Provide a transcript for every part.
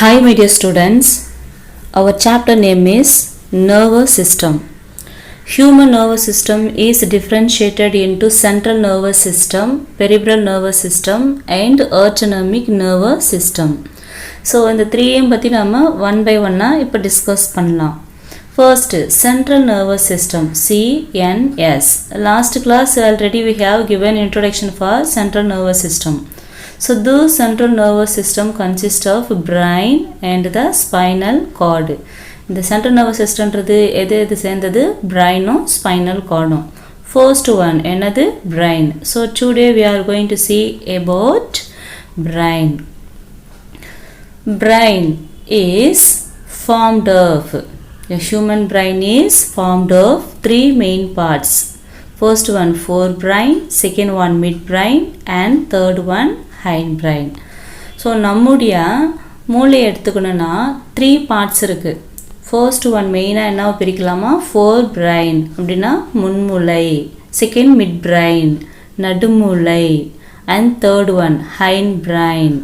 Hi my dear students, our chapter name is Nervous System. Human nervous system is differentiated into central nervous system, peripheral nervous system and autonomic nervous system. So இந்த 3M பத்தி நாம one by one இப்ப discuss பண்ணலாம். First, central nervous system, CNS. Last class already we have given introduction for central nervous system. So the central nervous system consists of brain and the spinal cord. The central nervous system எது சேர்ந்தது brain spinal cord. First one என்னது brain. So today we are going to see about brain. Brain is formed of, a human brain is formed of three main parts. First one forebrain, second one midbrain and third one hindbrain. So நம்முடைய மூளை எடுத்துக்கணும்னா 3 parts இருக்கு. First one மெயினா என்ன பிரிக்கலாமா forebrain அப்படினா முன்மூளை, second midbrain நடுமூளை and third one hindbrain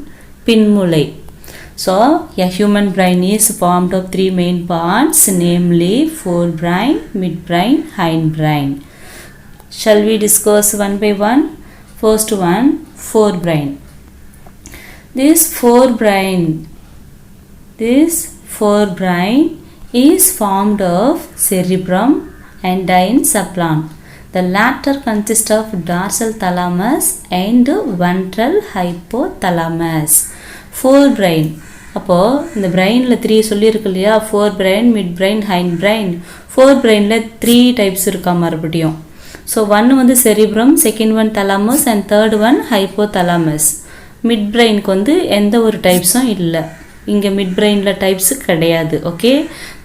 பின்மூளை. So a human brain is formed of 3 main parts, namely forebrain, midbrain, hindbrain. Shall we discuss one by one? First one forebrain. This forebrain is formed of cerebrum and diencephalon. The latter consists of dorsal thalamus and ventral hypothalamus. Forebrain. அப்போ இந்த பிரெயின்ல 3 சொல்லிருக்கு இல்லையா forebrain, midbrain, hindbrain. Forebrainல 3 types இருக்கா மறுபடியும். So one வந்து cerebrum, second one thalamus and third one hypothalamus. Midbrainக்கு வந்து எந்த ஒரு டைப்ஸும் இல்லை, இங்கே மிட்பிரெயினில் டைப்ஸு கிடையாது. Okay,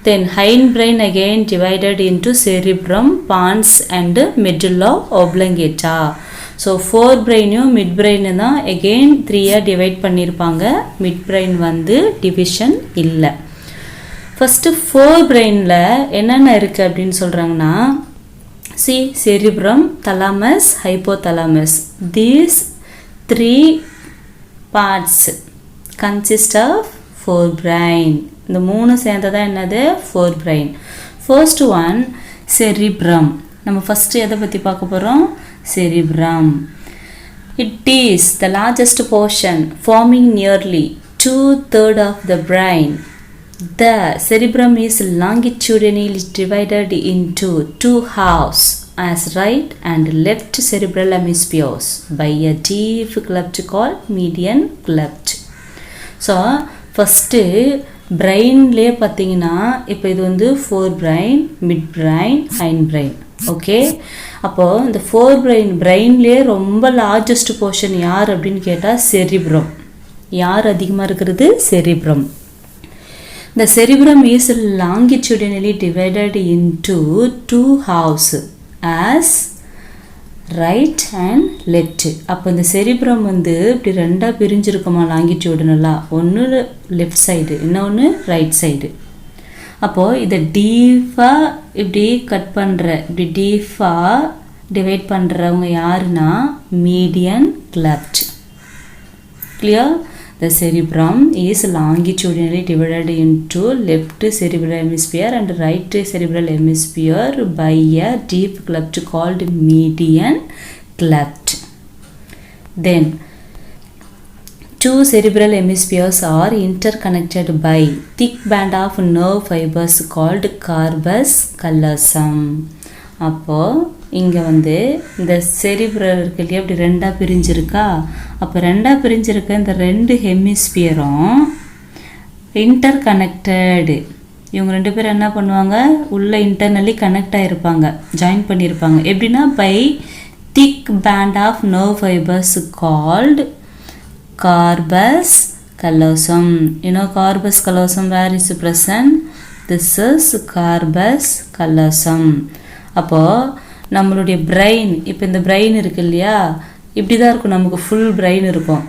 then hindbrain again divided into cerebrum, pons and medulla oblongata. So forebrainயும் midbrain தான் again 3 டிவைட் பண்ணியிருப்பாங்க. மிட்பிரெயின் வந்து டிவிஷன் இல்லை. ஃபஸ்ட்டு forebrainல என்னென்ன இருக்குது அப்படின்னு சொல்கிறாங்கன்னா, see cerebrum, thalamus, hypothalamus. These 3 parts consist of forebrain. இந்த 3 சேர்ந்ததா என்னது forebrain. First one cerebrum. நம்ம ஃபர்ஸ்ட் எதை பற்றி பார்க்க போகிறோம்? cerebrum. It is the largest portion forming nearly 2/3 of the brain. The cerebrum is longitudinally divided into 2 halves as right and left cerebral hemispheres by a deep cleft called median cleft. So first brainலே பார்த்தீங்கன்னா இப்போ இது வந்து forebrain, midbrain, hindbrain. Okay, அப்போ இந்த brainலே ரொம்ப largest portion யார் அப்படின்னு கேட்டால் cerebrum. யார் அதிகமாக இருக்கிறது? cerebrum. The cerebrum is longitudinally divided into 2 halves as right and left. அப்போ இந்த cerebrum வந்து இப்படி ரெண்டாக பிரிஞ்சிருக்குமா லாங்கிடியூடினலாக, ஒன்று லெஃப்ட் சைடு இன்னொன்று ரைட் சைடு. அப்போது இதை டீஃபாக இப்படி கட் பண்ணுற, இப்படி டீஃபாக டிவைட் பண்ணுறவங்க யாருன்னா median cleft. Clear? The cerebrum is longitudinally divided into left cerebral hemisphere and right cerebral hemisphere by a deep cleft called median cleft. Then 2 cerebral hemispheres are interconnected by thick band of nerve fibers called corpus callosum. அப்போ இங்கே வந்து இந்த cerebral இருக்கு இல்லையா, அப்படி ரெண்டாக பிரிஞ்சிருக்கா. அப்போ ரெண்டாக பிரிஞ்சிருக்க இந்த 2 ஹெமிஸ்பியரும் இன்டர் கனெக்டடு. இவங்க 2 பேரும் என்ன பண்ணுவாங்க, உள்ளே இன்டர்னலி கனெக்ட் ஆகிருப்பாங்க, ஜாயின் பண்ணியிருப்பாங்க. எப்படின்னா by thick band of nerve fibres called corpus callosum. You know corpus callosum where is present? This is corpus callosum. அப்போ நம்மளுடைய பிரெயின், இப்போ இந்த பிரெயின் இருக்கு இல்லையா, இப்படி தான் இருக்கும், நமக்கு ஃபுல் பிரெயின் இருக்கும்.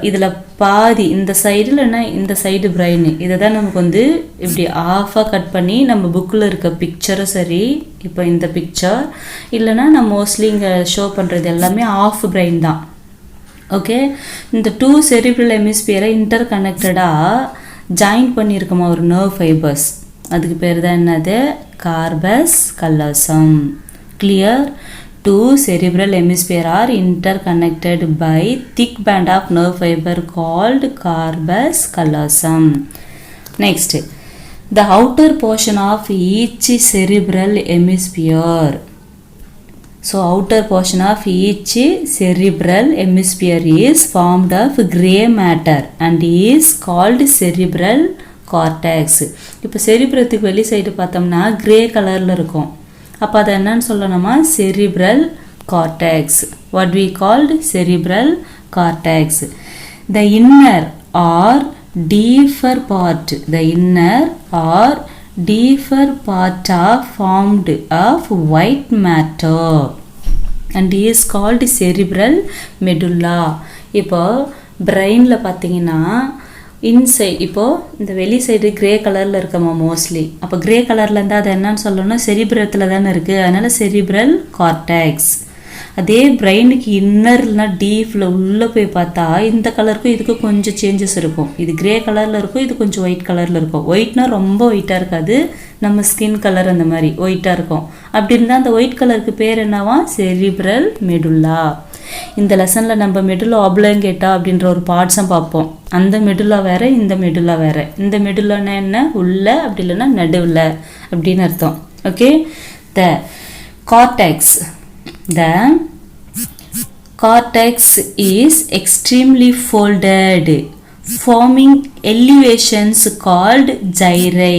இதில் பாதி இந்த சைடு இல்லைன்னா இந்த சைடு பிரெயின், இதை தான் நமக்கு வந்து இப்படி ஆஃபாக கட் பண்ணி நம்ம புக்கில் இருக்க பிக்சரும் சரி, இப்போ இந்த பிக்சர் இல்லைன்னா நம்ம மோஸ்ட்லி இங்கே ஷோ பண்ணுறது எல்லாமே ஆஃப் பிரெயின் தான். ஓகே, இந்த 2 cerebral hemisphere interconnected ஜாயின் பண்ணியிருக்கோமா ஒரு நர்வ் ஃபைபர்ஸ், அதுக்கு பேர் தான் என்னது, corpus callosum. Clear? Two cerebral hemisphere are interconnected by thick band of nerve fiber called corpus callosum. Next, the outer portion of each cerebral hemisphere. So outer portion of each cerebral hemisphere is formed of gray matter and is called cerebral cortex. இப்போ செரிப்ரத்துக்கு வெளி side பார்த்தோம்னா grey கலரில் இருக்கும். அப்போ அதை என்னன்னு சொல்லணுமா, cerebral cortex. What we called cerebral cortex. The inner or deeper part, the inner or deeper part are formed of white matter and is called cerebral medulla. இப்போ பிரெயினில் பார்த்தீங்கன்னா இன்சைட், இப்போது இந்த வெளி சைடு கிரே கலரில் இருக்கமா மோஸ்ட்லி. அப்போ grey கலரில் இருந்தால் அது என்னன்னு சொல்லணும்னா செரிப்ரத்தில் தானே இருக்குது, அதனால் செரிப்ரல் கார்டெக்ஸ். அதே பிரெயினுக்கு இன்னர்னா டீப்பில் உள்ளே போய் பார்த்தா இந்த கலருக்கும் இதுக்கும் கொஞ்சம் சேஞ்சஸ் இருக்கும். இது கிரே கலரில் இருக்கும், இது கொஞ்சம் ஒயிட் கலரில் இருக்கும். ஒயிட்னா ரொம்ப ஒயிட்டாக இருக்காது, நம்ம ஸ்கின் கலர் அந்த மாதிரி ஒயிட்டாக இருக்கும். அப்படி இருந்தால் அந்த ஒயிட் கலருக்கு பேர் என்னவா, செரிப்ரல் மெடுல்லா. இந்த லெசனில் நம்ம மெடுல்லா ஆப்லாங்கேட்டா அப்படின்ற ஒரு பார்ட்ஸும் பார்ப்போம். அந்த மெடுல்லா வேறு, இந்த மெடுல்லா வேறு. இந்த மெடுல்லானா என்ன, உள்ள, அப்படி இல்லைன்னா நடுவில் அப்படின்னு அர்த்தம். Okay. The cortex. The cortex is extremely folded, forming elevations called gyri,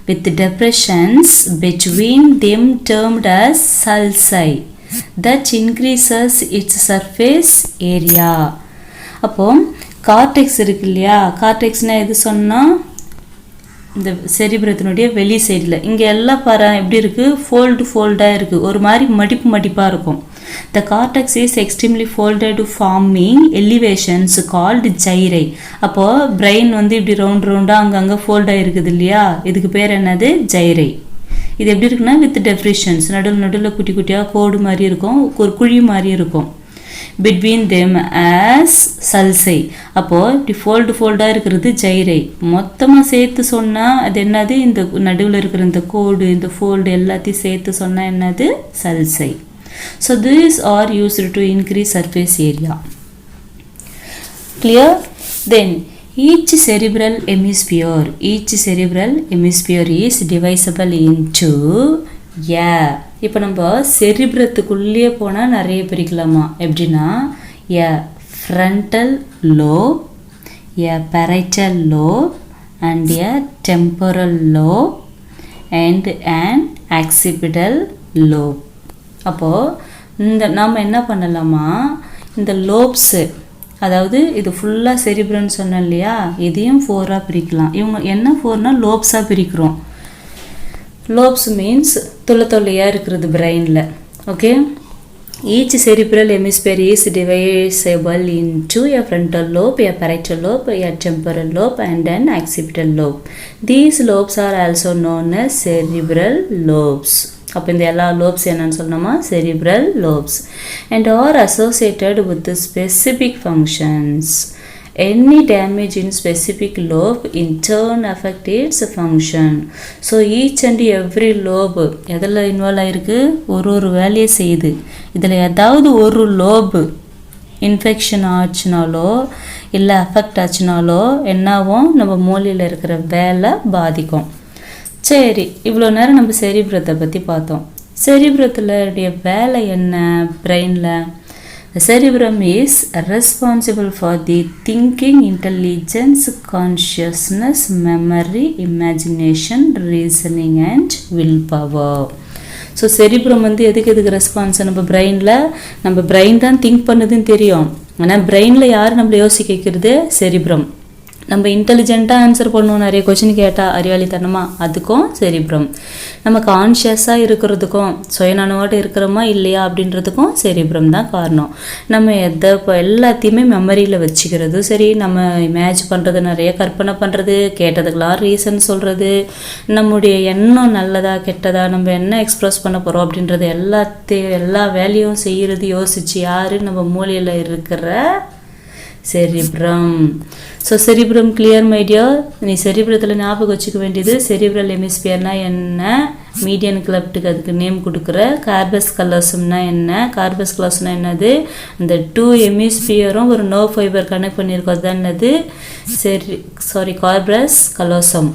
with depressions between them termed as sulci, that increases its surface area. அப்போ கார்டெக்ஸ் இருக்கு இல்லையா, கார்டெக்ஸ்னால் எது சொன்னால் இந்த செரிப்ரத்தினுடைய வெளி சைடில் இங்கே எல்லாம் பாரு எப்படி இருக்குது, ஃபோல்டாக இருக்குது, ஒரு மாதிரி மடிப்பாக இருக்கும். The cortex is extremely folded, forming elevations called gyri. அப்போது பிரெயின் வந்து இப்படி ரவுண்டாக அங்கங்கே ஃபோல்டாக இருக்குது இல்லையா, இதுக்கு பேர் என்னது, gyri. இது எப்படி இருக்குன்னா வித் டெஃப்ரிஷன்ஸ், நடுவில் குட்டி குட்டியாக கோடு மாதிரி இருக்கும், ஒரு குழி மாதிரி இருக்கும். between them as sulci. அப்போது இப்படி ஃபோல்டாக இருக்கிறது ஜைரை. மொத்தமாக சேர்த்து சொன்னால் அது என்னது, இந்த நடுவில் இருக்கிற இந்த கோடு, இந்த ஃபோல்டு எல்லாத்தையும் சேர்த்து சொன்னால் என்னது, sulci. So these are used to increase surface area. Clear? Then each cerebral hemisphere is divisible into இப்போ நம்ம செரிப்ரத்துக்குள்ளேயே போனால் நிறைய பிரிக்கலாமா, எப்படின்னா frontal lobe, parietal lobe and a temporal lobe and an occipital lobe. அப்போது நாம் என்ன பண்ணலாமா, இந்த லோப்ஸு, அதாவது இது ஃபுல்லாக செரிப்ரன்னு சொன்னோம் இல்லையா, இதையும் 4ஆக பிரிக்கலாம். இவங்க என்ன 4னா லோப்ஸாக பிரிக்கிறோம். லோப்ஸ் மீன்ஸ் தொல்லையாக இருக்கிறது பிரெயினில். Okay. Each cerebral hemisphere is divisible into a frontal lobe, a parietal lobe, a temporal lobe and an occipital lobe. These lobes are also known as cerebral lobes. அப்போ இந்த எல்லா லோப்ஸ் என்னன்னு சொன்னோமா, cerebral lobes, and are associated with the specific functions. Any damage in specific lobe in turn affect its function. So each and every lobe எதில் involve ஆகிருக்கு, ஒரு வேலையை செய்யுது. இதில் ஏதாவது ஒரு லோபு இன்ஃபெக்ஷன் ஆச்சுனாலோ இல்லை அஃபெக்ட் ஆச்சுனாலோ என்னாகும், நம்ம மூளையில் இருக்கிற வேலை பாதிக்கும். சரி, இவ்வளோ நேரம் நம்ம செரிப்ரத்தை பற்றி பார்த்தோம். செரிப்ரத்தில் வேலை என்ன பிரெயினில்? The cerebrum is responsible for the thinking, intelligence, consciousness, memory, imagination, reasoning and willpower. So cerebrum வந்து எதுக்கு ரெஸ்பான்ஸ், நம்ம பிரெயின் தான் திங்க் பண்ணுதுன்னு தெரியும். ஆனால் பிரெயினில் யார் நம்மளை யோசிக்க வைக்கிறது, செரிப்ரம். நம்ம இன்டெலிஜென்ட்டாக ஆன்சர் பண்ணுவோம், நிறைய கொஷின் கேட்டால் அறிவாளித்தனமாக, அதுக்கும் செரிப்ரம். நம்ம கான்ஷியஸாக இருக்கிறதுக்கும் சுயநனவோடு இருக்கிறோமா இல்லையா அப்படின்றதுக்கும் செரிப்ரம் தான் காரணம். நம்ம எல்லாத்தையுமே மெமரியில் வச்சுக்கிறது சரி, நம்ம இமேஜ் பண்ணுறது, நிறைய கற்பனை பண்ணுறது, கேட்டதுக்கெல்லாம் ரீசன் சொல்கிறது, நம்முடைய எண்ணம் நல்லதா கெட்டதா, நம்ம என்ன எக்ஸ்ப்ரெஸ் பண்ண போகிறோம் அப்படின்றது எல்லா வேலையும் செய்கிறது யோசிச்சு யார், நம்ம மூளையில் இருக்கிற cerebrum. So cerebrum clear my dear. நீ செரிப்ரத்தில் ஞாபகம் வச்சுக்க வேண்டியது செரிப்ரல் ஹெமிஸ்பியர்னா என்ன, மீடியன் கிளப்டுக்கு அதுக்கு நேம் கொடுக்குற, கார்பஸ் கலோசம்னா என்ன, கார்பஸ் கலோசம்னா என்னது, அந்த 2 ஹெமிஸ்பியரும் ஒரு நர்வ் ஃபைபர் கனெக்ட் பண்ணியிருக்கோம், அதுதான் என்னது கார்பஸ் கலோசம்.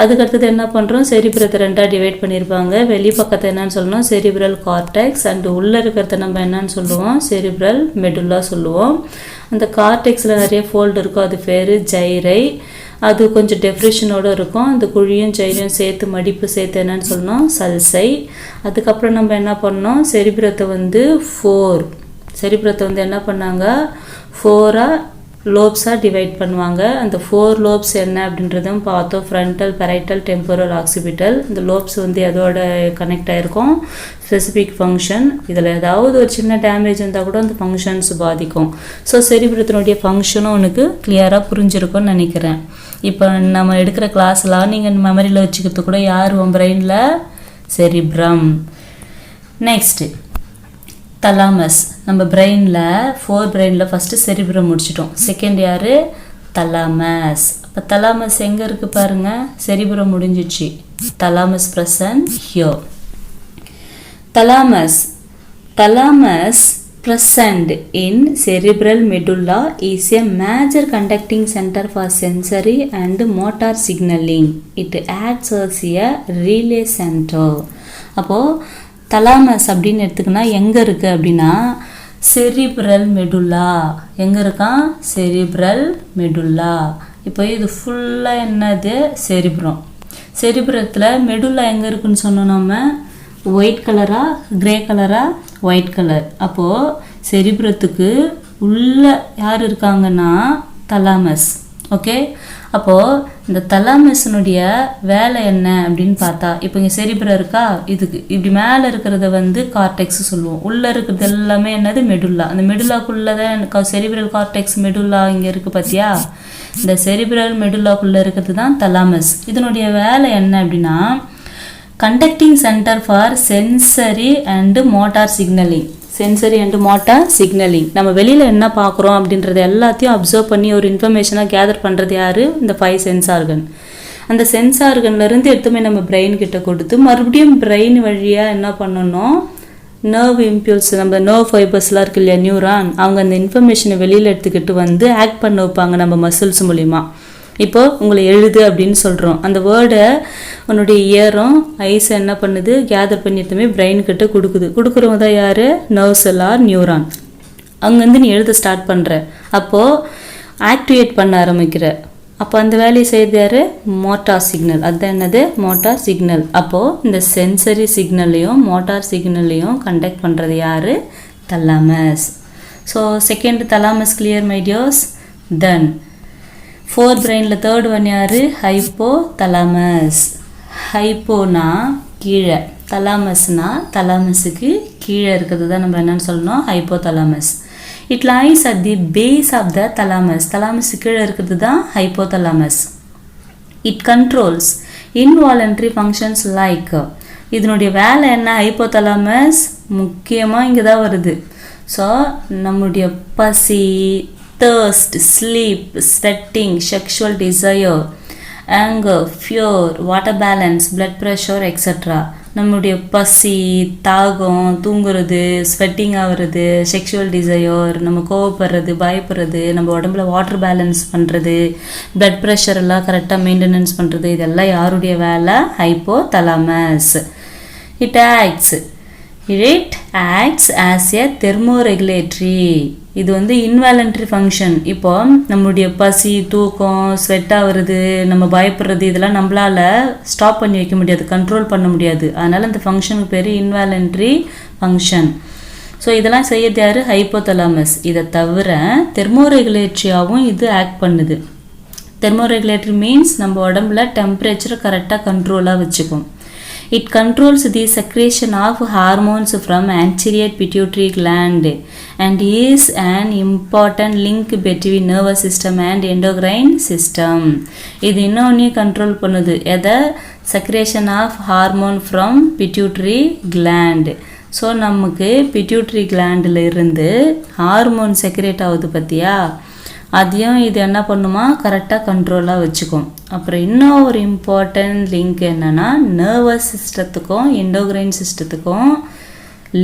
அதுக்கடுத்தது என்ன பண்ணுறோம், செரிப்ரத்தை 2ஆக டிவைட் பண்ணியிருப்பாங்க. வெளி பக்கத்தை என்னன்னு சொல்லணும், செரிப்ரல் கார்டெக்ஸ், அண்ட் உள்ளே இருக்கிறத நம்ம என்னன்னு சொல்லுவோம், செரிப்ரல் மெடுல்லா சொல்லுவோம். அந்த கார்டெக்ஸில் நிறைய ஃபோல்டு இருக்கும், அது பேர் ஜைரை. அது கொஞ்சம் டெப்ரெஷனோடு இருக்கும். அந்த குழியும் ஜைரையும் சேர்த்து மடிப்பு சேர்த்து என்னன்னு சொல்லணும், சல்சை. அதுக்கப்புறம் நம்ம என்ன பண்ணோம், செரிப்ரத்தை வந்து என்ன பண்ணாங்க, 4 லோப்ஸாக டிவைட் பண்ணுவாங்க. அந்த 4 லோப்ஸ் என்ன அப்படின்றதும் பார்த்தோம், ஃப்ரண்டல், பெரைட்டல், டெம்போரல், ஆக்சிபிட்டல். இந்த லோப்ஸ் வந்து எதோட கனெக்ட் ஆகிருக்கும், ஸ்பெசிஃபிக் ஃபங்க்ஷன். இதில் ஏதாவது ஒரு சின்ன டேமேஜ் இருந்தால் கூட அந்த ஃபங்க்ஷன்ஸ் பாதிக்கும். ஸோ செரிப்ரத்தினுடைய ஃபங்க்ஷனும் உனக்கு கிளியராக புரிஞ்சிருக்கும்னு நினைக்கிறேன். இப்போ நம்ம எடுக்கிற கிளாஸ்லாம் நீங்கள் மெமரியில் வச்சுக்கிறது கூட யார் உன் பிரெயினில், செரிப்ரம். Next thalamus. நம்ம பிரெயினில் 4 பிரெயினில் ஃபஸ்ட்டு செரிப்ரம் முடிச்சிட்டோம், செகண்ட் யார், தலாமஸ். அப்போ தலாமஸ் எங்கே இருக்குது பாருங்கள், செரிப்ரம் முடிஞ்சிச்சு, thalamus present here. Thalamus present in cerebral medulla is a major conducting center for sensory and motor signaling. It acts as a relay center. அப்போது தலாமஸ் அப்படின்னு எடுத்துக்கினா எங்கே இருக்குது அப்படின்னா, செரிப்ரல் மெடுல்லா. எங்கே இருக்கான், செரிப்ரல் மெடுல்லா. இப்போ இது ஃபுல்லாக என்னது, செரிப்ரம். செரிப்ரத்தில் மெடுல்லா எங்கே இருக்குன்னு சொன்னோம் நம்ம, ஒயிட் கலரா கிரே கலரா, ஒயிட் கலர். அப்போது செரிப்ரத்துக்கு உள்ள யார் இருக்காங்கன்னா தலாமஸ். ஓகே, அப்போது இந்த தலாமஸினுடைய வேலை என்ன அப்படின்னு பார்த்தா, இப்போ இங்கே செரிப்ரம் இருக்கா, இதுக்கு இப்படி மேலே இருக்கிறத வந்து கார்டெக்ஸ் சொல்லுவோம், உள்ளே இருக்கிறது எல்லாமே என்னது, மெடுல்லா. அந்த மெடுல்லாக்குள்ளே தான் செரிப்ரல் கார்டெக்ஸ் மெடுல்லா இங்கே இருக்குது பார்த்தியா, இந்த செரிப்ரல் மெடுல்லாக்குள்ளே இருக்கிறது தான் தலாமஸ். இதனுடைய வேலை என்ன அப்படின்னா, conducting centre for sensory and motor signalling. Sensory and motor signalling. நம்ம வெளியில் என்ன பார்க்குறோம் அப்படின்றது எல்லாத்தையும் அப்சர்வ் பண்ணி ஒரு இன்ஃபர்மேஷனாக கேதர் பண்ணுறது யார், இந்த 5 சென்ஸ் ஆர்கன். அந்த சென்ஸ் ஆர்கன்லேருந்து எடுத்துமே நம்ம பிரெயின் கிட்ட கொடுத்து மறுபடியும் பிரெயின் வழியாக என்ன பண்ணணும், நர்வ் இம்பல்ஸ், நம்ம நர்வ் ஃபைபர்ஸ்லாம் இருக்கு இல்லையா, நியூரான், அவங்க அந்த இன்ஃபர்மேஷனை வெளியில் எடுத்துக்கிட்டு வந்து ஆக்ட் பண்ண வைப்பாங்க நம்ம மசில்ஸ் மூலிமா. இப்போது உங்களை எழுது அப்படின்னு சொல்கிறோம், அந்த வேர்டை உன்னுடைய இயரும் ஐஸ் என்ன பண்ணுது, கேதர் பண்ணி எடுத்துமே பிரெயின் கிட்ட கொடுக்குறவங்க தான் யார், நர்வ் செல் ஆர் நியூரான். அங்கேருந்து நீ எழுத ஸ்டார்ட் பண்ணுற, அப்போது ஆக்டிவேட் பண்ண ஆரம்பிக்கிற. அப்போ அந்த வேலையை செய்கிறது யார், மோட்டார் சிக்னல். அதுதான் என்னது, மோட்டார் சிக்னல். அப்போது இந்த சென்சரி சிக்னல்லையும் மோட்டார் சிக்னல்லையும் கண்டக்ட் பண்ணுறது யார், thalamus. So second thalamus clear my dears. Then 4 பிரெயினில் தேர்ட் ஒன் யார், ஹைப்போ தலாமஸ். ஹைப்போனா கீழே, தலாமஸ்னா தலாமஸுக்கு கீழே இருக்கிறது தான் நம்ம என்னன்னு சொல்லணும், hypothalamus. It lies at the base of the thalamus. தலாமஸுக்கு கீழே இருக்கிறது தான் hypothalamus. It controls involuntary functions like. இதனுடைய வேலை என்ன, ஹைப்போ தலாமஸ் முக்கியமாக இங்கே தான் வருது. ஸோ நம்முடைய பசி, thirst, sleep, sweating, sexual desire, anger, fear, water balance, blood pressure, etc. நம்முடைய பசி, தாகம், தூங்குறது, ஸ்வெட்டிங் ஆகிறது, செக்ஷுவல் டிசையர், நம்ம கோவப்படுறது, பயப்படுறது, நம்ம உடம்புல வாட்டர் பேலன்ஸ் பண்ணுறது, பிளட் ப்ரெஷர் எல்லாம் கரெக்டாக மெயின்டெனன்ஸ் பண்ணுறது, இதெல்லாம் யாருடைய வேலை, hypothalamus. It acts as a thermoregulatory. இது வந்து இன்வாலன்ட்ரி ஃபங்க்ஷன். இப்போ நம்முடைய பசி, தூக்கம், ஸ்வெட் ஆகுறது, நம்ம பயப்படுறது, இதெல்லாம் நம்மளால் ஸ்டாப் பண்ணி வைக்க முடியாது, கண்ட்ரோல் பண்ண முடியாது. அதனால் அந்த ஃபங்க்ஷனுக்கு பேர் இன்வாலன்ட்ரி ஃபங்க்ஷன். ஸோ இதெல்லாம் செய்யறது யார், ஹைப்போதலாமஸ். இதை தவிர தெர்மோரெகுலேட்டரியாகவும் இது ஆக்ட் பண்ணுது. தெர்மோரெகுலேட்டரி மீன்ஸ் நம்ம உடம்புல டெம்பரேச்சரை கரெக்டாக கண்ட்ரோலாக வச்சுக்கும். It controls the secretion of hormones from anterior pituitary gland and is an important link between nervous system and endocrine system. இது இன்னொன்று கண்ட்ரோல் பண்ணுது, எதை, secretion of hormone from pituitary gland. So நமக்கு பிட்யூட்ரி கிளாண்டில் இருந்து ஹார்மோன் செக்ரேட் ஆகுது பார்த்தியா, அதையும் இது என்ன பண்ணுமா கரெக்டாக கண்ட்ரோலாக வச்சுக்கும். அப்புறம் இன்னும் ஒரு இம்பார்ட்டன்ட் லிங்க் என்னென்னா நர்வஸ் சிஸ்டத்துக்கும் எண்டோக்ரைன் சிஸ்டத்துக்கும்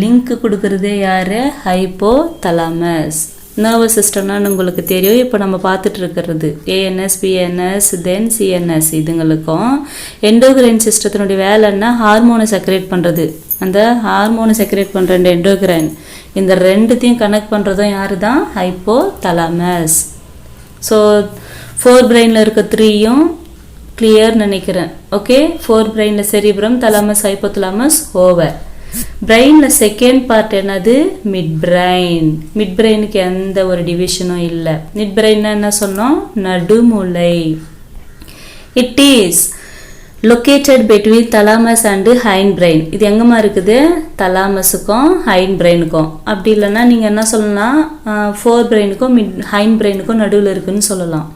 லிங்க் கொடுக்குறதே யார்? ஹைப்போதலாமஸ். நர்வஸ் சிஸ்டம்னு உங்களுக்கு தெரியும். இப்போ நம்ம பார்த்துட்டு இருக்கிறது ஏஎன்எஸ், பிஎன்எஸ், தென் சிஎன்எஸ். இதுங்களுக்கும் எண்டோக்ரைன் சிஸ்டத்தினுடைய வேலை என்ன? ஹார்மோனை செக்ரேட் பண்ணுறது. அந்த ஹார்மோனை செக்ரேட் பண்ணுற இந்த எண்டோக்ரைன், இந்த ரெண்டுத்தையும் கனெக்ட் பண்ணுறதும் யார் தான்? ஹைப்போதலாமஸ். ஸோ 4 பிரெயினில் இருக்க 3யும் கிளியர் நினைக்கிறேன். ஓகே, 4 பிரெயினில் செரிப்ரம், தலாமஸ், ஹைப்போதலாமஸ், ஓவர். பிரெயினில் செகண்ட் பார்ட் என்னது? Midbrain. மிட் பிரெயினுக்கு எந்த ஒரு டிவிஷனும் இல்லை. மிட் பிரெயின் என்ன சொன்னோம்? நடுமூளை. It is located between thalamus and hindbrain. இது எங்கேம்மா இருக்குது? தலாமஸுக்கும் ஹைண்ட் பிரெயினுக்கும். அப்படி இல்லைன்னா நீங்கள் என்ன சொல்லலாம்? 4 பிரெயினுக்கும் ஹைண்ட் பிரெயினுக்கும் நடுவில் இருக்குதுன்னு சொல்லலாம்.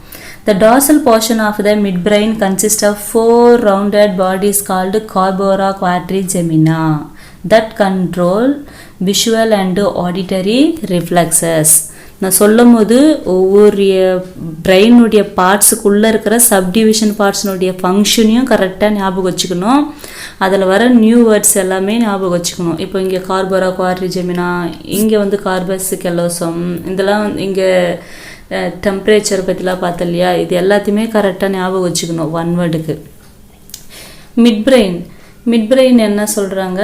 The dorsal portion of the midbrain consists of 4 rounded bodies called corpora quadrigemina that control visual and auditory reflexes. நான் சொல்லும் போது ஒவ்வொரு பிரெயினுடைய பார்ட்ஸுக்குள்ளே இருக்கிற சப்டிவிஷன் பார்ட்ஸினுடைய ஃபங்க்ஷனையும் கரெக்டாக ஞாபகம் வச்சுக்கணும். அதில் வர நியூ வேர்ட்ஸ் எல்லாமே ஞாபகம் வச்சுக்கணும். இப்போ இங்கே கார்போரா குவாட்ரிஜெமினா, இங்கே வந்து கார்பஸ் கெலோசம், இதெல்லாம் இங்கே டெம்பரேச்சர் பற்றிலாம் பார்த்தோம் இல்லையா? இது எல்லாத்தையுமே கரெக்டாக ஞாபகம் வச்சுக்கணும் ஒன் வேர்டுக்கு. மிட் பிரெயின் என்ன சொல்கிறாங்க?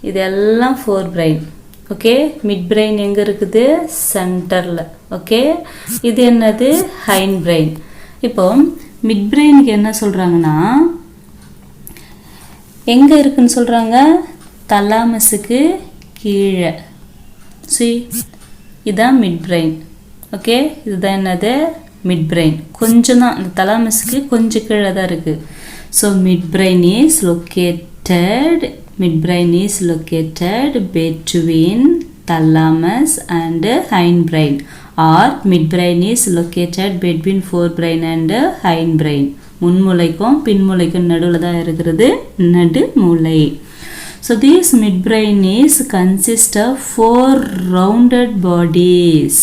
இது எல்லாம் 4 பிரெயின். ஓகே, மிட் பிரெயின் எங்கே இருக்குது? சென்டரில். ஓகே, இது என்னது? Hind brain. இப்போ மிட் பிரெயினுக்கு என்ன சொல்கிறாங்கன்னா எங்கே இருக்குன்னு சொல்கிறாங்க? தலாமஸுக்கு கீழே. இதுதான் மிட் பிரெயின். ஓகே, இதுதான் என்னது? Mid brain. கொஞ்சம் தான், இந்த தலாமஸுக்கு கொஞ்சம் கீழே தான் இருக்குது. So mid brain is located between thalamus and hind brain, or midbrain is located between forebrain and hind brain. முன்மூளைக்கும் பின்மூளைக்கும் நடுவில் தான் இருக்கிறது நடுமூளை. So this midbrain is consist of 4 rounded bodies.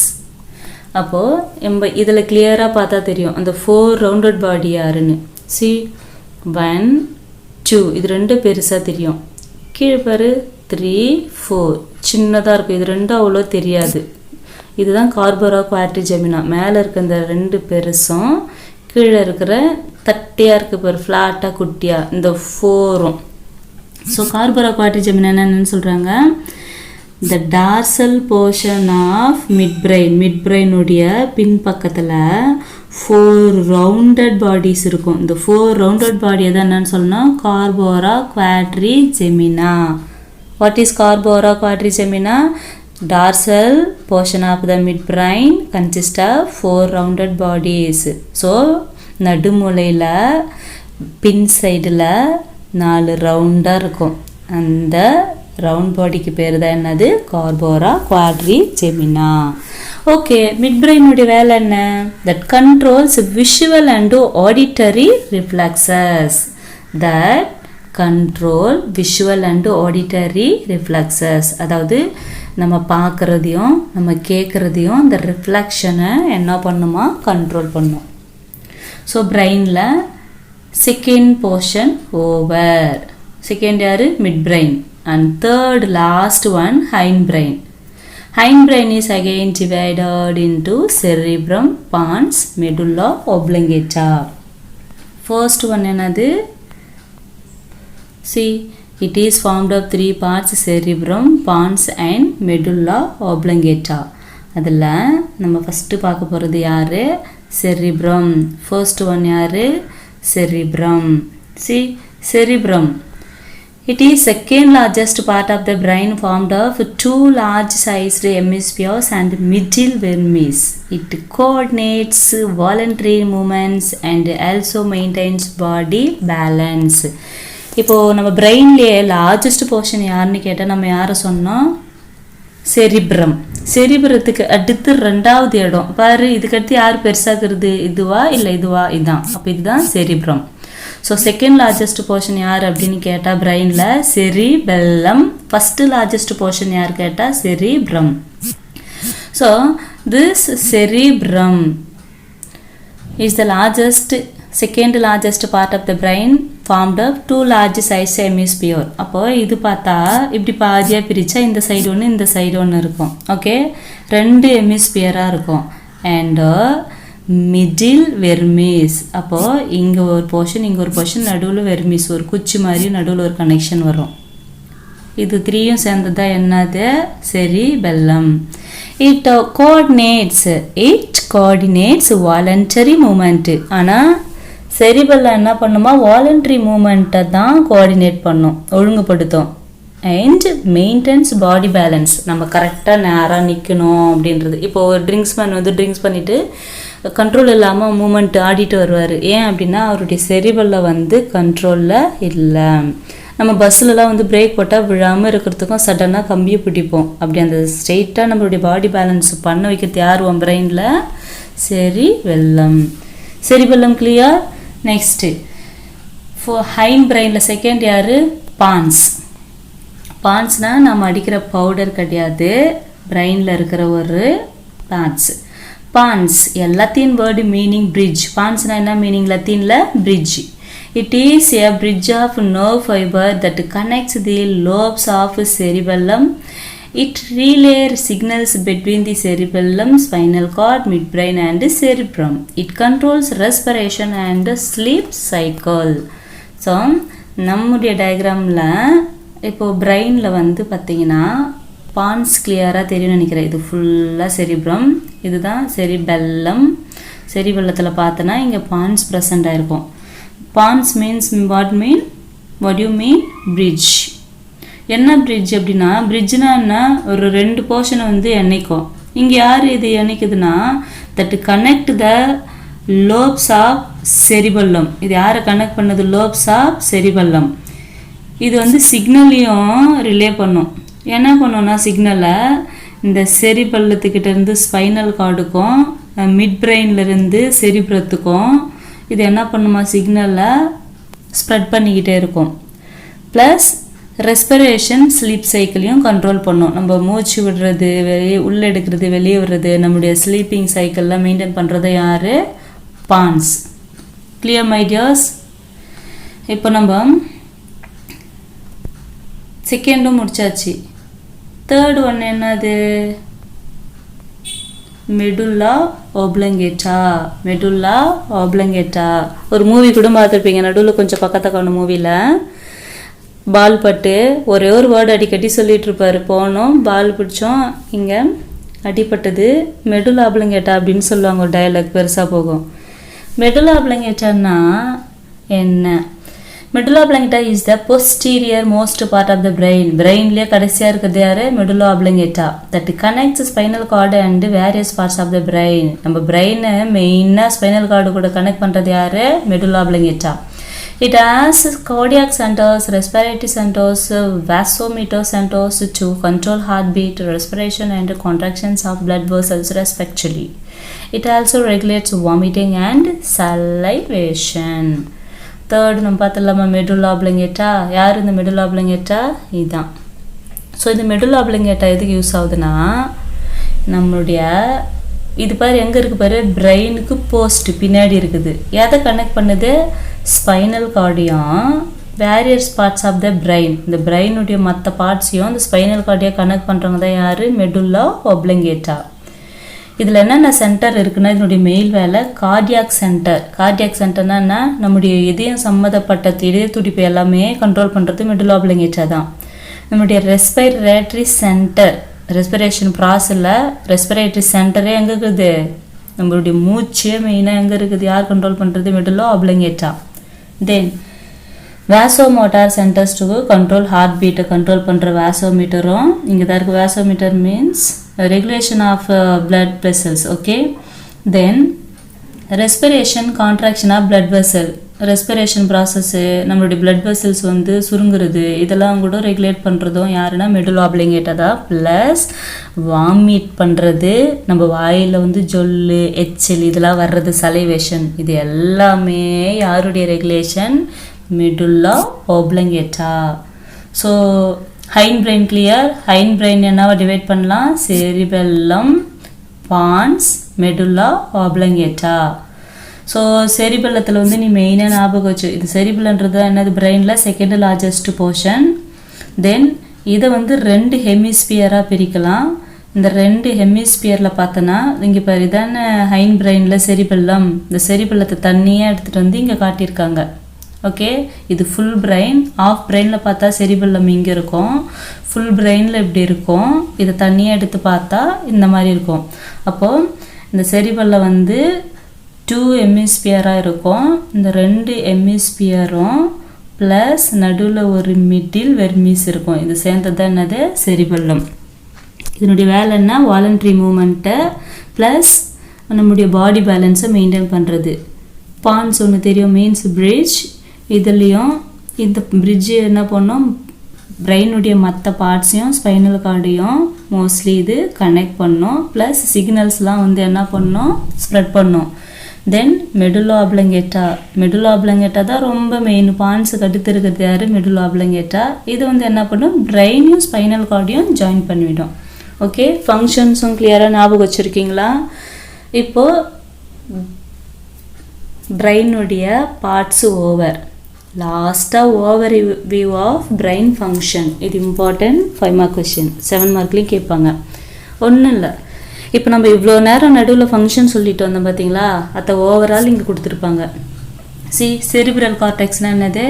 அப்போது இதில் கிளியராக பார்த்தா தெரியும் அந்த 4 rounded body யாருன்னு. See 1 2, இது 2 பெருசாக தெரியும். கீழே பாரு 3 4 சின்னதாக இருக்கும். இது 2 அவ்வளோ தெரியாது. இதுதான் கார்போரா குவாட்ரிஜெமினா. மேலே இருக்க இந்த 2 பெருசும் கீழே இருக்கிற தட்டியாக இருக்குது பாரு, ஃப்ளாட்டாக குட்டியாக, இந்த 4ம். ஸோ கார்போரா குவாட்ரிஜெமினா என்னென்னு சொல்கிறாங்க? the dorsal portion of midbrain பின்பக்கத்தில் 4 rounded bodies இருக்கும். இந்த 4 rounded body எதை என்னன்னு சொல்லணும்? Corpora quadrigemina. What is corpora quadrigemina? dorsal portion of the midbrain consists of 4 rounded bodies. So நடுமூலையில் பின் சைடில் 4 ரவுண்டாக இருக்கும். அந்த ரவுண்ட் பாடிக்கு பேர் தான் என்னது? கார்போரா குவாட்ரிஜெமினா. ஓகே, மிட் பிரெயினுடைய வேலை என்ன? That controls visual and auditory reflexes. அதாவது நம்ம பார்க்குறதையும் நம்ம கேட்குறதையும் இந்த ரிஃப்ளெக்ஷனை என்ன பண்ணுமா? கண்ட்ரோல் பண்ணும். ஸோ பிரெயினில் செகண்ட் போர்ஷன் ஓவர். செகண்ட் யார்? Mid brain. And third last one hind brain. Hind brain is again divided into cerebrum, pons, medulla oblongata. First one என்னது? See, it is formed of 3 parts: cerebrum, pons and medulla oblongata. அதில் நம்ம first பார்க்க போகிறது யார்? cerebrum. First one யார்? cerebrum. See, cerebrum. It is second largest part of the brain, formed of 2 large sized hemispheres and middle vermis. It coordinates voluntary movements and also maintains body balance. இப்போது நம்ம பிரெயின்லேயே largest portion யாருன்னு கேட்டால் நம்ம யாரை சொன்னோம்? Cerebrum. செரிப்ரத்துக்கு அடுத்து 2வது இடம் பாரு. இதுக்கடுத்து யார் பெருசாகிறது? இதுவா இல்லை இதுவா? இதுதான். அப்போ இதுதான் cerebrum. So second largest portion யார் அப்படின்னு கேட்டால் பிரெயினில் செரிபெல்லம். ஃபஸ்ட்டு லார்ஜஸ்ட் போர்ஷன் யார் கேட்டால் cerebrum. So This cerebrum is the second largest part of the brain, formed of two large size hemisphere. அப்போ இது பார்த்தா இப்படி பாதியாக பிரித்தா இந்த சைடு ஒன்று இந்த சைடு ஒன்று இருக்கும். ஓகே, ரெண்டு ஹெமிஸ்பியராக இருக்கும். அண்ட் மிடில் வெர்மிஸ், அப்போது இங்கே ஒரு போர்ஷன் இங்கே ஒரு போர்ஷன், நடுவில் வெர்மிஸ், ஒரு குச்சி மாதிரி நடுவில் ஒரு கனெக்ஷன் வரும். இது த்ரீயும் சேர்ந்ததா என்னது? cerebellum. It coordinates voluntary movement. ஆனால் cerebellum என்ன பண்ணுமா? voluntary மூமெண்ட்டை தான் கோஆர்டினேட் பண்ணும், ஒழுங்குபடுத்தும். அண்ட் மெயின்டைன்ஸ் பாடி பேலன்ஸ், நம்ம கரெக்டாக நேராக நிற்கணும் அப்படின்றது. இப்போ ஒரு ட்ரிங்க்ஸ்மேன் வந்து ட்ரிங்க்ஸ் பண்ணிவிட்டு கண்ட்ரோல் இல்லாமல் மூமெண்ட் ஆடிட்டு வருவார். ஏன் அப்படின்னா அவருடைய cerebellum வந்து கண்ட்ரோலில் இல்லை. நம்ம பஸ்ஸிலலாம் வந்து பிரேக் போட்டால் விழாமல் இருக்கிறதுக்கும் சடனாக கம்பியை பிடிப்போம். அப்படி அந்த ஸ்ட்ரெயிட்டாக நம்மளுடைய பாடி பேலன்ஸ் பண்ண வைக்கிறது யார்? உன் பிரெயினில் cerebellum. cerebellum clear? Next hind பிரெயினில் செகண்ட் யார்? பான்ஸ். பான்ஸ்னால் நம்ம அடிக்கிற பவுடர் கிடையாது, பிரெயினில் இருக்கிற ஒரு பான்ஸ். பான்ஸ் எல்லாத்தின் வேர்டு மீனிங் பிரிட்ஜ். பான்ஸ்னால் என்ன மீனிங் லத்தீனில்? Bridge. It is a bridge of nerve fiber that connects the lobes of cerebellum. It relays signals between the cerebellum, spinal cord, midbrain and cerebrum. It controls respiration and sleep cycle. So, நம்முடைய டயக்ராமில் இப்போது பிரெயினில் வந்து பார்த்திங்கன்னா பான்ஸ் கிளியராக தெரியும்னு நினைக்கிறேன். இது ஃபுல்லாக செரிப்ரம், இதுதான் cerebellum. செரிபெல்லத்தில் பார்த்தோன்னா இங்கே பான்ஸ் ப்ரெசண்ட் ஆகிருக்கும். பான்ஸ் means what you mean? bridge. என்ன bridge அப்படின்னா, bridgeனா என்ன? ஒரு ரெண்டு போர்ஷனை வந்து இணைக்கும். இங்கே யார் இது இணைக்குதுன்னா, that connect the lobes of cerebellum. இது யாரை கனெக்ட் பண்ணது? lobes of cerebellum. இது வந்து சிக்னலையும் ரிலே பண்ணும். என்ன பண்ணுன்னா சிக்னலை இந்த செரிபெல்லத்துக்கிட்டேருந்து ஸ்பைனல் கார்டுக்கும் மிட் பிரெயின்லேருந்து செரிப்ரத்துக்கும் இது என்ன பண்ணுமா? சிக்னலை ஸ்ப்ரெட் பண்ணிக்கிட்டே இருக்கும். ப்ளஸ் ரெஸ்பிரேஷன் ஸ்லீப் சைக்கிளையும் கண்ட்ரோல் பண்ணும். நம்ம மூச்சு விடுறது, வெளியே உள்ளே எடுக்கிறது, வெளியே விடுறது, நம்முடைய ஸ்லீப்பிங் சைக்கிளில் மெயின்டைன் பண்ணுறது யார்? பான்ஸ். Clear my dears? இப்போ நம்ம செகண்டும் முடிச்சாச்சு. தேர்ட் ஒன் என்னது? Medulla oblongata. மெடுல்லா ஆப்லங்கேட்டா ஒரு மூவி கூட பார்த்துருப்பீங்க. நடுவில் கொஞ்சம் பக்கத்தக்கான மூவியில் பால் பட்டு ஒரே ஒரு வேர்டு அடிக்கடி சொல்லிட்டு இருப்பாரு. போனோம், பால் பிடிச்சோம், இங்கே அடிப்பட்டது, மெடுல்லா ஆப்லங்கேட்டா அப்படின்னு சொல்லுவாங்க. ஒரு டயலாக் பெருசாக போகும். மெடுல்லா ஆப்லங்கேட்டான்னா என்ன? Medulla oblongata is the posterior most part of the brain. பிரெயின்லேயே கடைசியாக இருக்கிறது யார்? Medulla oblongata. That connects spinal cord and various parts of the brain. நம்ம பிரெயினை மெயினாக ஸ்பைனல் கார்டு கூட கனெக்ட் பண்ணுறது யார்? Medulla oblongata. It has cardiac centers, respiratory centers, vasomotor centers to control heartbeat, respiration and contractions of blood vessels respectively. It also regulates vomiting and salivation. Third நம்ம பார்த்துடலாமா? Medulla ஆப்லங்கேட்டா. யார் இந்த medulla ஆப்லங்கேட்டா? இதுதான். So இந்த medulla ஆப்லங்கேட்டா எதுக்கு use ஆகுதுன்னா, நம்மளுடைய இது பாரு எங்கே இருக்குது பாரு, பிரெயினுக்கு போஸ்ட் பின்னாடி இருக்குது. எதை கனெக்ட் பண்ணுது? ஸ்பைனல் கார்டையும் various parts of the brain. இந்த பிரெயினுடைய மற்ற பார்ட்ஸையும் இந்த ஸ்பைனல் கார்டையும் கனெக்ட் பண்ணுறவங்க தான் யார்? மெடுல்லா ஆப்லங்கேட்டா. இதில் என்னென்ன சென்டர் இருக்குன்னா, இதனுடைய மெயில் வேலை கார்டியாக் சென்டர். கார்டியாக் சென்டர்னா என்ன? நம்முடைய இதயம் சம்மந்தப்பட்ட இதய துடிப்பு எல்லாமே கண்ட்ரோல் பண்ணுறது மெடுல்லா ஆப்லங்கேட்டா தான். நம்முடைய ரெஸ்பிரேட்டரி சென்டர், ரெஸ்பிரேஷன் ப்ராசஸில் ரெஸ்பிரேட்டரி சென்டரே எங்கே இருக்குது? நம்மளுடைய மூச்சே மெயினாக எங்கே இருக்குது? யார் கண்ட்ரோல் பண்ணுறது? Medulla oblongata. Then vasomotor centres to control heart பீட்டை கண்ட்ரோல் பண்ணுற வேசோமீட்டரும் இங்கே தான் இருக்குது. Vasometer means regulation of blood vessels. Okay, then respiration, contraction of blood vessel. Respiration process, நம்மளுடைய பிளட் வெசல்ஸ் வந்து சுருங்குறது, இதெல்லாம் கூட ரெகுலேட் பண்ணுறதும் யாருன்னா மெடுல்லா ஆப்லங்கேட்டா தான். ப்ளஸ் வாமிட் பண்ணுறது, நம்ம வாயில் வந்து ஜொல்லு, எச்சல் இதெல்லாம் வர்றது, சலைவேஷன், இது எல்லாமே யாருடைய regulation? Medulla oblongata. So hindbrain clear. Hindbrain என்னவா டிவைட் பண்ணலாம்? cerebellum, pons medulla oblongata. So செரிபெல்லத்தில் வந்து நீ மெயினாக ஞாபகம் வச்சு, இது செரிபெல்லன்றது என்னது பிரெயினில் செகண்ட் லார்ஜஸ்ட் போர்ஷன். தென் இதை வந்து 2 ஹெமிஸ்பியராக பிரிக்கலாம். இந்த 2 ஹெமிஸ்பியரில் பார்த்தோன்னா இங்கே இப்போ இதான ஹைன் பிரெயினில் செரிபெல்லம், இந்த செரிபெல்லத்தை தண்ணியாக எடுத்துகிட்டு வந்து இங்கே காட்டியிருக்காங்க. ஓகே, இது ஃபுல் பிரெயின். ஆஃப் பிரெயினில் பார்த்தா செரிபெல்லம் இங்கே இருக்கும், ஃபுல் பிரெயினில் இப்படி இருக்கும். இதை தண்ணியாக எடுத்து பார்த்தா இந்த மாதிரி இருக்கும். அப்போது இந்த செரிபெல்லம் வந்து 2 ஹெமிஸ்பியராக இருக்கும். இந்த 2 ஹெமிஸ்பியரும் ப்ளஸ் நடுவில் ஒரு மிடில் வெர்மிஸ் இருக்கும். இது சேர்ந்தது தான் என்னது செரிபெல்லம். இதனுடைய வேலை என்ன, வாலண்ட்ரி மூமெண்ட்டை ப்ளஸ் நம்முடைய பாடி பேலன்ஸை மெயின்டைன் பண்ணுறது. பான்ஸ் ஒன்று தெரியும், மீன்ஸ் பிரிட்ஜ். இதுலேயும் இந்த பிரிட்ஜு என்ன பண்ணோம், பிரெயினுடைய மற்ற பார்ட்ஸையும் ஸ்பைனல் கார்டையும் மோஸ்ட்லி இது கனெக்ட் பண்ணும். ப்ளஸ் சிக்னல்ஸ்லாம் வந்து என்ன பண்ணோம், ஸ்ப்ரெட் பண்ணும். தென் மெடுல்லா ஆப்லங்கேட்டா, மெடுல்லா ஆப்லங்கேட்டா தான் ரொம்ப மெயின். பான்ஸுக்கு அடுத்து இருக்கிறது யார், மெடுல்லா ஆப்லங்கேட்டா. இது வந்து என்ன பண்ணும், பிரெயினையும் ஸ்பைனல் கார்டையும் ஜாயின் பண்ணிவிடும். ஓகே, ஃபங்க்ஷன்ஸும் கிளியராக ஞாபகம் வச்சுருக்கீங்களா? இப்போது பிரெயினுடைய பார்ட்ஸு ஓவர். லாஸ்ட்டாக overview of brain function. இது இம்பார்ட்டன்ட் 5 மார்க் கொஷின், 7 மார்க்லேயும் கேட்பாங்க. ஒன்றும் இல்லை, இப்போ நம்ம இவ்வளோ நேரம் நடுவில் ஃபங்க்ஷன் சொல்லிட்டு வந்தோம் பார்த்தீங்களா, அதை ஓவரால் இங்கே கொடுத்துருப்பாங்க. செரிப்ரல் கார்டெக்ஸ்னால் என்னது,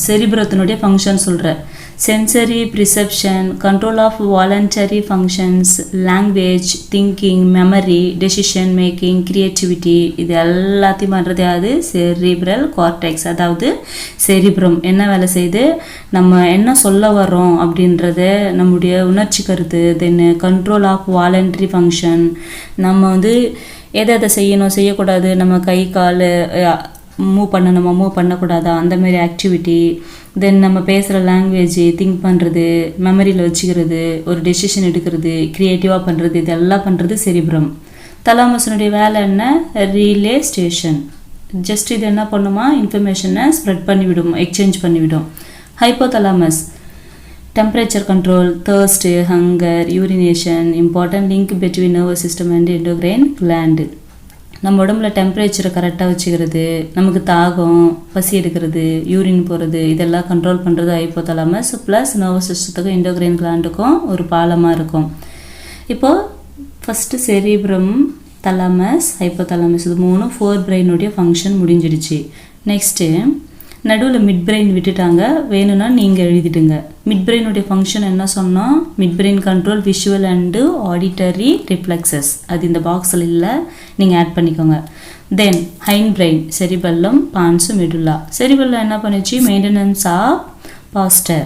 செரிப்ரத்தினுடைய ஃபங்க்ஷன் சொல்கிறேன். Sensory perception, control of voluntary functions, language, thinking, memory, decision making, creativity, இது எல்லாத்தையும் பண்ணுறது யாரு, செரிப்ரல் கார்டெக்ஸ். அதாவது செரிப்ரம் என்ன வேலை செய்யுது, நம்ம என்ன சொல்ல வரோம் அப்படின்றத நம்முடைய உணர்ச்சி கருத்து. Then control of voluntary function, நம்ம வந்து எதை செய்யணும் செய்யக்கூடாது, நம்ம கை கால் மூவ் பண்ணணுமா மூவ் பண்ணக்கூடாதா, அந்தமாரி ஆக்டிவிட்டி. தென் நம்ம பேசுகிற லாங்குவேஜ், திங்க் பண்ணுறது, மெமரியில் வச்சுக்கிறது, ஒரு டெசிஷன் எடுக்கிறது, க்ரியேட்டிவாக பண்ணுறது, இதெல்லாம் பண்ணுறது செரிப்ரம். தலாமஸினுடைய வேலை என்ன, ரீலே ஸ்டேஷன். ஜஸ்ட் இது என்ன பண்ணுமா, இன்ஃபர்மேஷனை ஸ்ப்ரெட் பண்ணிவிடும், எக்ஸ்சேஞ்ச் பண்ணிவிடும். Hypothalamus, temperature control, thirst, hunger, urination, important link between nervous system and endocrine gland. நம்ம உடம்புல டெம்பரேச்சரை கரெக்டாக வச்சுக்கிறது, நமக்கு தாகம், பசி எடுக்கிறது, யூரின் போகிறது, இதெல்லாம் கண்ட்ரோல் பண்ணுறது ஹைப்போதலாமஸ். ப்ளஸ் நர்வஸ் சிஸ்டத்துக்கும் எண்டோக்ரைன் கிளாண்டுக்கும் ஒரு பாலமாக இருக்கும். இப்போது ஃபஸ்ட்டு செரிப்ரம், தலாமஸ், ஹைப்போதலாமஸ், இது 3 4 பிரெயினுடைய ஃபங்க்ஷன் முடிஞ்சிடுச்சு. நெக்ஸ்ட்டு நடுவில் மிட் பிரெயின் விட்டுட்டாங்க, வேணும்னா நீங்கள் எழுதிடுங்க. மிட் பிரெயினுடைய ஃபங்க்ஷன் என்ன சொன்னோம், mid brain control visual and auditory reflexes. அது இந்த பாக்ஸில் இல்லை, நீங்கள் ஆட் பண்ணிக்கோங்க. Then hind brain, cerebellum, pons, medulla. Cerebellum என்ன பண்ணிச்சு, maintenance of posture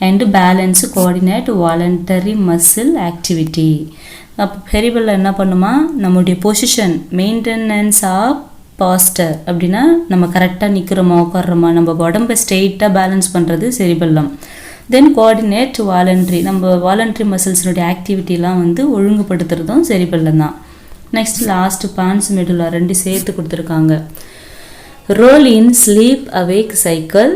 and balance, coordinate voluntary muscle activity. அப்போ செரிபெல்லம் என்ன பண்ணுமா, நம்முடைய பொசிஷன் மெயின்டெனன்ஸ் ஆஃப் பாஸ்டர் அப்படின்னா நம்ம கரெக்டாக நிற்கிறோமா உட்காடுறோமா, நம்ம உடம்பை ஸ்ட்ரெயிட்டாக பேலன்ஸ் பண்ணுறது செரிபெல்லம். தென் கோஆர்டினேட் வாலண்ட்ரி, நம்ம வாலண்ட்ரி மசில்ஸினுடைய ஆக்டிவிட்டிலாம் வந்து ஒழுங்குபடுத்துறதும் செரிபெல்லம் தான். நெக்ஸ்ட் லாஸ்ட் பான்ஸ், மெடுல்லா 2 சேர்த்து கொடுத்துருக்காங்க. Role in sleep awake cycle,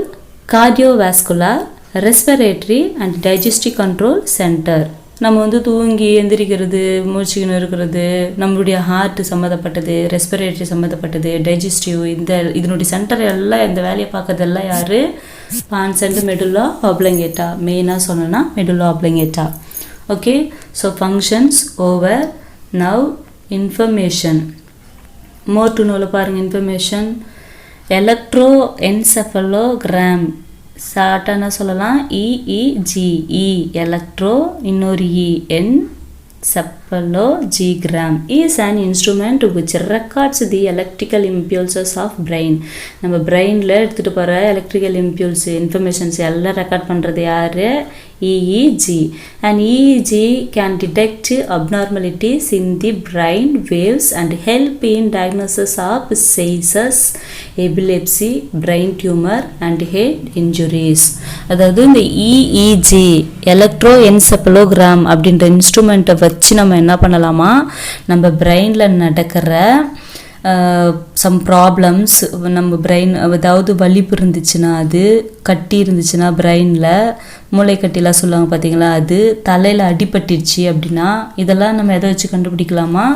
cardiovascular, respiratory and digestive control centre. நம்ம வந்து தூங்கி எந்திரிக்கிறது, மூச்சுக்கின்னு இருக்கிறது, நம்மளுடைய ஹார்ட் சம்மந்தப்பட்டது, ரெஸ்பிரேட்டரி சம்மந்தப்பட்டது, டைஜஸ்டிவ், இதனுடைய சென்டர் எல்லாம் இந்த வேலையை பார்க்கறதெல்லாம் யார், பான்ஸ் அண்ட் மெடுல்லா ஆப்லங்கேட்டா. மெயினாக சொன்னோன்னா medulla oblongata. Okay, so functions over. Now information, more to நோவில் பாருங்கள். இன்ஃபர்மேஷன், எலக்ட்ரோ என்செஃபலோகிராம், ஷார்ட்டான சொல்லலாம் EEGE, எலக்ட்ரோ, இன்னொரு encephalogram is an instrument which records the electrical impulses of brain. நம்ம பிரெயினில் எடுத்துகிட்டு போகிற எலக்ட்ரிக்கல் இம்பல்ஸ் இன்ஃபர்மேஷன்ஸ் எல்லாம் ரெக்கார்ட் பண்ணுறது யார், EEG. And EEG can detect abnormalities in the brain waves and help in diagnosis of seizures, epilepsy, brain tumor and head injuries. அதாவது இந்த EEG, electro encephalogram அப்படின்ற இன்ஸ்ட்ருமெண்ட்டை வச்சு நம்ம என்ன பண்ணலாமா, நம்ம பிரெயினில் நடக்கிற சம் ப்ராப்ளம்ஸ் நம்ம பிரெயின் ஏதாவது வலிப்பு இருந்துச்சுன்னா, அது கட்டி இருந்துச்சுன்னா பிரெயினில் மூளைக்கட்டிலாம் சொல்லுவாங்க பார்த்தீங்களா, அது தலையில் அடிபட்டுருச்சு அப்படின்னா இதெல்லாம் நம்ம எதை வச்சு கண்டுபிடிக்கலாமா,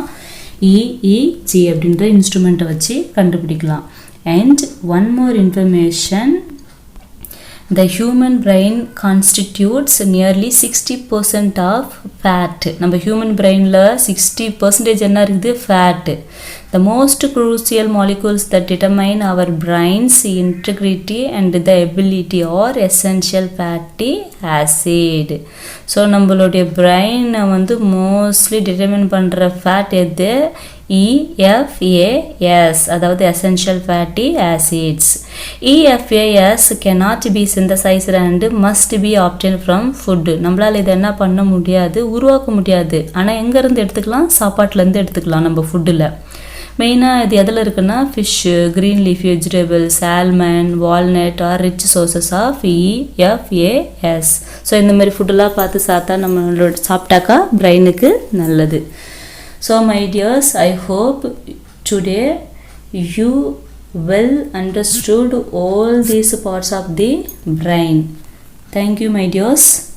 EEG அப்படின்ற இன்ஸ்ட்ருமெண்ட்டை வச்சு கண்டுபிடிக்கலாம். And one more information, the human brain constitutes nearly 60% of fat. நம்ம human brainல 60% என்ன இருக்குது, fat. The most crucial molecules that determine our brain's integrity and the ability are essential fatty acid. So நம்மளுடைய பிரெயினை வந்து mostly determine பண்ணுற fat எது, EFAS, அதாவது essential fatty acids. EFAS cannot be synthesized and must be obtained from food. நம்மளால் இதை என்ன பண்ண முடியாது, உருவாக்க முடியாது. ஆனால் எங்கேருந்து எடுத்துக்கலாம், சாப்பாட்டிலேருந்து எடுத்துக்கலாம் நம்ம ஃபுட்டில். மெயினாக இது எதில் இருக்குன்னா, fish, green leaf vegetables, almond, walnut are rich sources of EFAS. So இந்த மாதிரி ஃபுட்டெல்லாம் பார்த்து நம்மளோட சாப்பிட்டாக்கா பிரெயினுக்கு நல்லது. So my dears, I hope today you well understood all these parts of the brain. Thank you my dears.